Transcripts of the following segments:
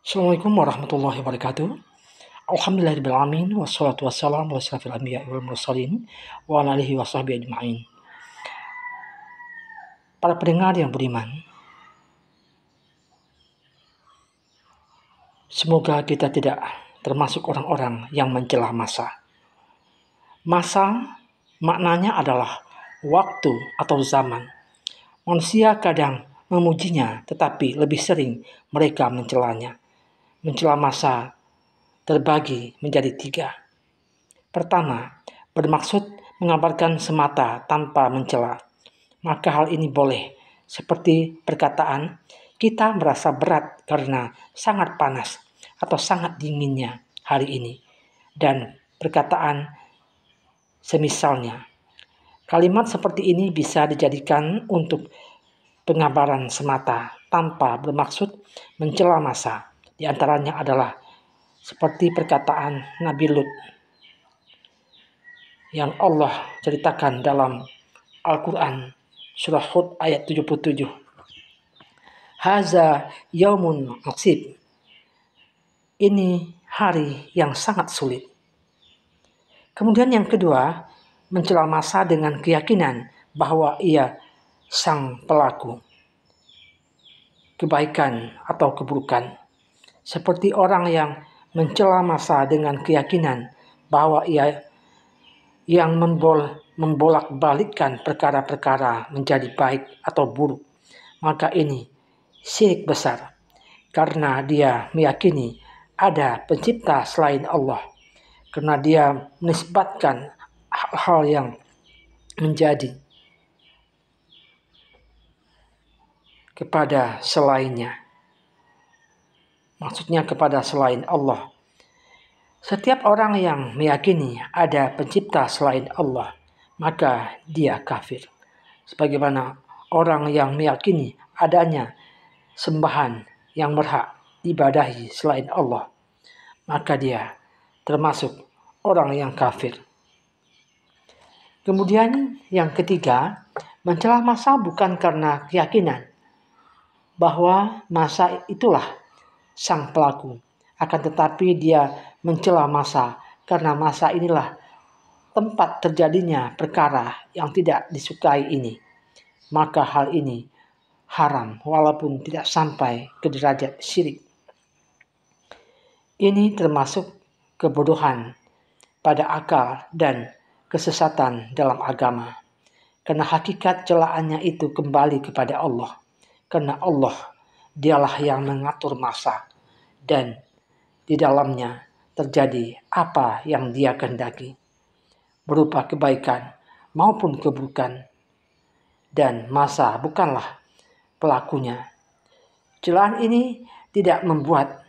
Assalamualaikum warahmatullahi wabarakatuh. Alhamdulillahirabbil alamin wassalatu wassalamu ala asyrafil anbiya'i wal mursalin wa ala alihi washabbihi ajma'in. Para pendengar yang beriman, semoga kita tidak termasuk orang-orang yang mencela masa. Masa maknanya adalah waktu atau zaman. Manusia kadang memujinya, tetapi lebih sering mereka mencelanya. Mencela masa terbagi menjadi 3. Pertama, bermaksud mengabarkan semata tanpa mencela. Maka hal ini boleh, seperti perkataan, kita merasa berat karena sangat panas atau sangat dinginnya hari ini. Dan perkataan semisalnya. Kalimat seperti ini bisa dijadikan untuk pengabaran semata tanpa bermaksud mencela masa. Di antaranya adalah seperti perkataan Nabi Lut yang Allah ceritakan dalam Al-Quran surah Hud ayat 77. Haza yaumun asib. Ini hari yang sangat sulit. Kemudian yang kedua, mencela masa dengan keyakinan bahwa ia sang pelaku kebaikan atau keburukan. Seperti orang yang mencela masa dengan keyakinan bahwa ia yang membolak-balikkan perkara-perkara menjadi baik atau buruk, maka ini syirik besar, karena dia meyakini ada pencipta selain Allah, karena dia menisbatkan hal-hal yang menjadi kepada selainnya, maksudnya kepada selain Allah. Setiap orang yang meyakini ada pencipta selain Allah, maka dia kafir. Sebagaimana orang yang meyakini adanya sembahan yang berhak diibadahi selain Allah, maka dia termasuk orang yang kafir. Kemudian yang ketiga, mencela masa bukan karena keyakinan bahwa masa itulah sang pelaku, akan tetapi dia mencela masa karena masa inilah tempat terjadinya perkara yang tidak disukai ini. Maka hal ini haram walaupun tidak sampai ke derajat syirik. Ini termasuk kebodohan pada akal dan kesesatan dalam agama. Karena hakikat celaannya itu kembali kepada Allah. Karena Allah dialah yang mengatur masa dan di dalamnya terjadi apa yang dia kehendaki, berupa kebaikan maupun keburukan, dan masa bukanlah pelakunya. Celaan ini tidak membuat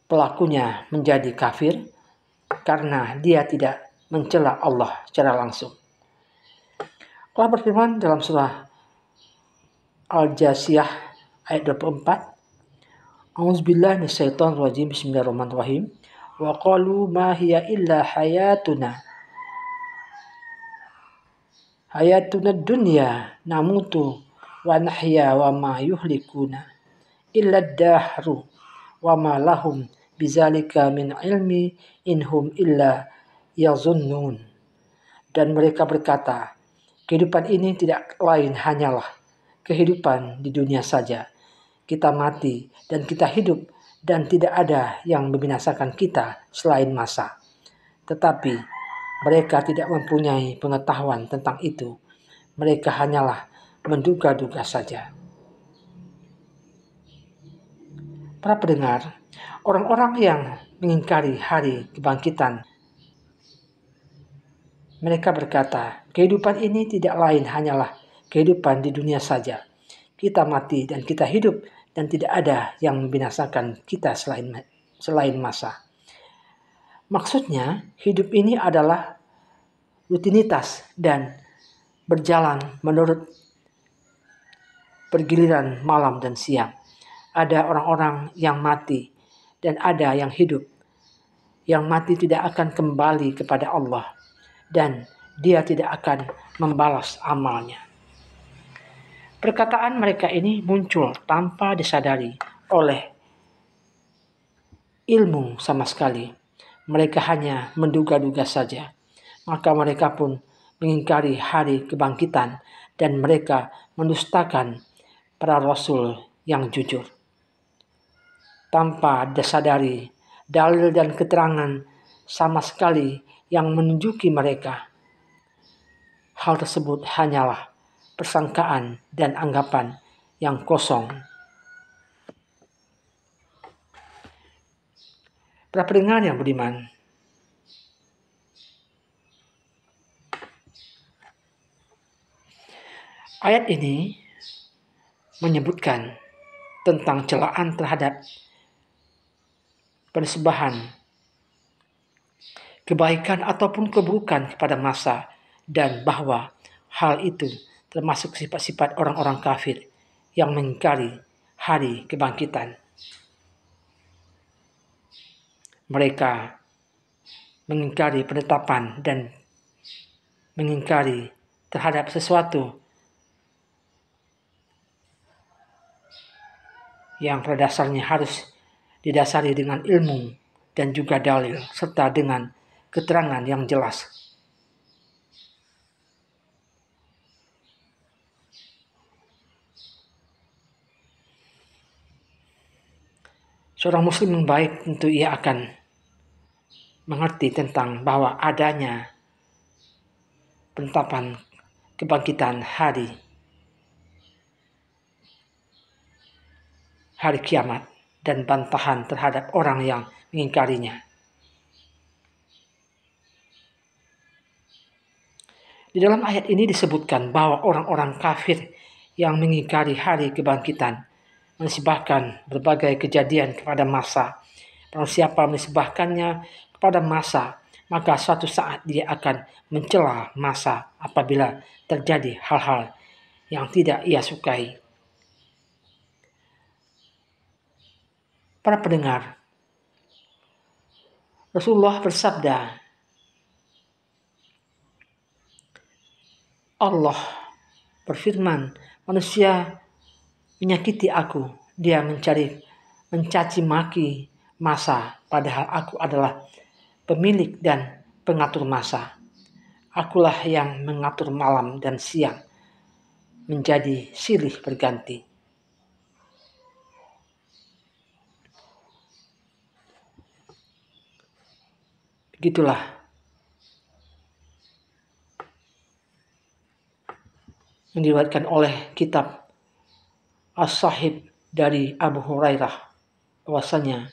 pelakunya menjadi kafir karena dia tidak mencela Allah secara langsung. Allah berfirman dalam surah Al-Jasiyah ayat 24, A'udzubillahi minasyaitonirrajim. Bismillahirrahmanirrahim. Wa qalu ma hiya illa hayatuna dunya namutu wa nahya wa ma yuhlikuna illa ad-dahru wa ma lahum bizalika min ilmi inhum illa yazunnun. Dan mereka berkata, kehidupan ini tidak lain hanyalah kehidupan di dunia saja. Kita mati dan kita hidup, dan tidak ada yang membinasakan kita selain masa. Tetapi mereka tidak mempunyai pengetahuan tentang itu. Mereka hanyalah menduga-duga saja. Para pendengar, orang-orang yang mengingkari hari kebangkitan, mereka berkata, kehidupan ini tidak lain hanyalah kehidupan di dunia saja. Kita mati dan kita hidup, dan tidak ada yang membinasakan kita selain masa. Maksudnya, hidup ini adalah rutinitas dan berjalan menurut pergiliran malam dan siang. Ada orang-orang yang mati dan ada yang hidup. Yang mati tidak akan kembali kepada Allah dan dia tidak akan membalas amalnya. Perkataan mereka ini muncul tanpa disadari oleh ilmu sama sekali. Mereka hanya menduga-duga saja. Maka mereka pun mengingkari hari kebangkitan dan mereka mendustakan para rasul yang jujur. Tanpa disadari dalil dan keterangan sama sekali yang menunjuki mereka, hal tersebut hanyalah persangkaan dan anggapan yang kosong. Para pendengar yang budiman, ayat ini menyebutkan tentang celaan terhadap persembahan kebaikan ataupun keburukan kepada masa, dan bahwa hal itu termasuk sifat-sifat orang-orang kafir yang mengingkari hari kebangkitan. Mereka mengingkari penetapan dan mengingkari terhadap sesuatu yang pada dasarnya harus didasari dengan ilmu dan juga dalil serta dengan keterangan yang jelas. Seorang muslim yang baik tentu ia akan mengerti tentang bahwa adanya penetapan kebangkitan hari kiamat dan bantahan terhadap orang yang mengingkarinya. Di dalam ayat ini disebutkan bahwa orang-orang kafir yang mengingkari hari kebangkitan menisbahkan berbagai kejadian kepada masa. Kalau siapa menisbahkannya kepada masa, maka suatu saat dia akan mencela masa apabila terjadi hal-hal yang tidak ia sukai. Para pendengar, Rasulullah bersabda, Allah berfirman, manusia menyakiti aku, dia mencaci maki masa, padahal aku adalah pemilik dan pengatur masa. Akulah yang mengatur malam dan siang menjadi silih berganti. Begitulah yang diriwayatkan oleh kitab As-Sahih dari Abu Hurairah, bahwasanya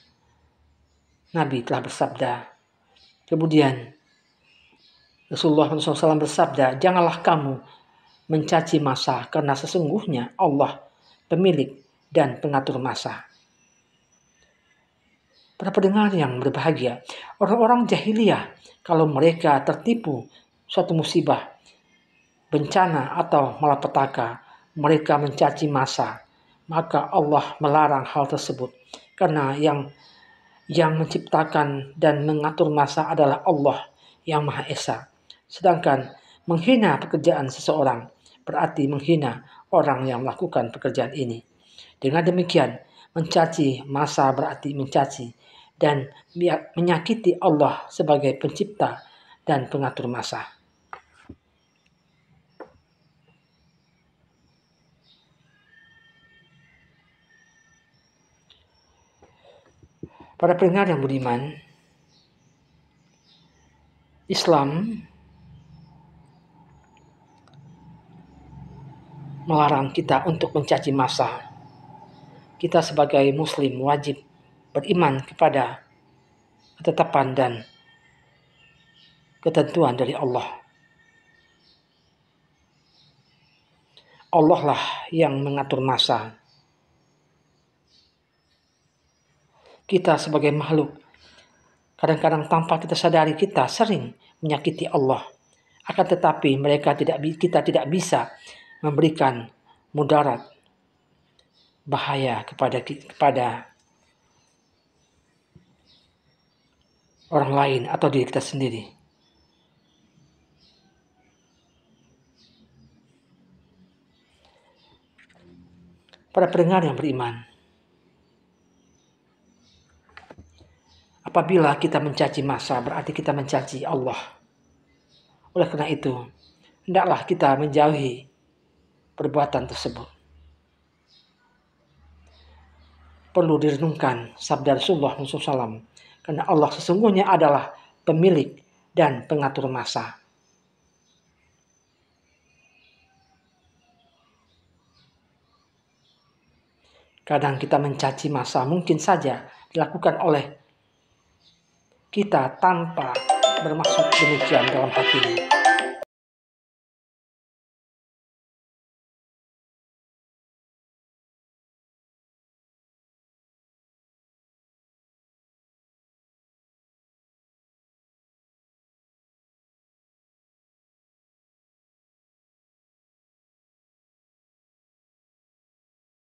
Nabi telah bersabda. Kemudian Rasulullah SAW bersabda, janganlah kamu mencaci masa, karena sesungguhnya Allah pemilik dan pengatur masa. Para pendengar yang berbahagia, orang-orang jahiliyah kalau mereka tertipu suatu musibah, bencana atau malapetaka, mereka mencaci masa, maka Allah melarang hal tersebut karena yang menciptakan dan mengatur masa adalah Allah yang Maha Esa. Sedangkan menghina pekerjaan seseorang berarti menghina orang yang melakukan pekerjaan ini. Dengan demikian, mencaci masa berarti mencaci dan menyakiti Allah sebagai pencipta dan pengatur masa. Para pendengar yang budiman, Islam melarang kita untuk mencaci masa. Kita sebagai muslim wajib beriman kepada ketetapan dan ketentuan dari Allah. Allah lah yang mengatur masa. Kita sebagai makhluk, kadang-kadang tanpa kita sadari kita sering menyakiti Allah. Akan tetapi kita tidak bisa memberikan mudarat, bahaya kepada orang lain atau diri kita sendiri. Para pendengar yang beriman, Apabila kita mencaci massa, berarti kita mencaci Allah. Oleh karena itu, hendaklah kita menjauhi perbuatan tersebut. Perlu direnungkan sabda Rasulullah SAW, karena Allah sesungguhnya adalah pemilik dan pengatur massa. Kadang kita mencaci massa mungkin saja dilakukan oleh kita tanpa bermaksud demikian dalam hatinya.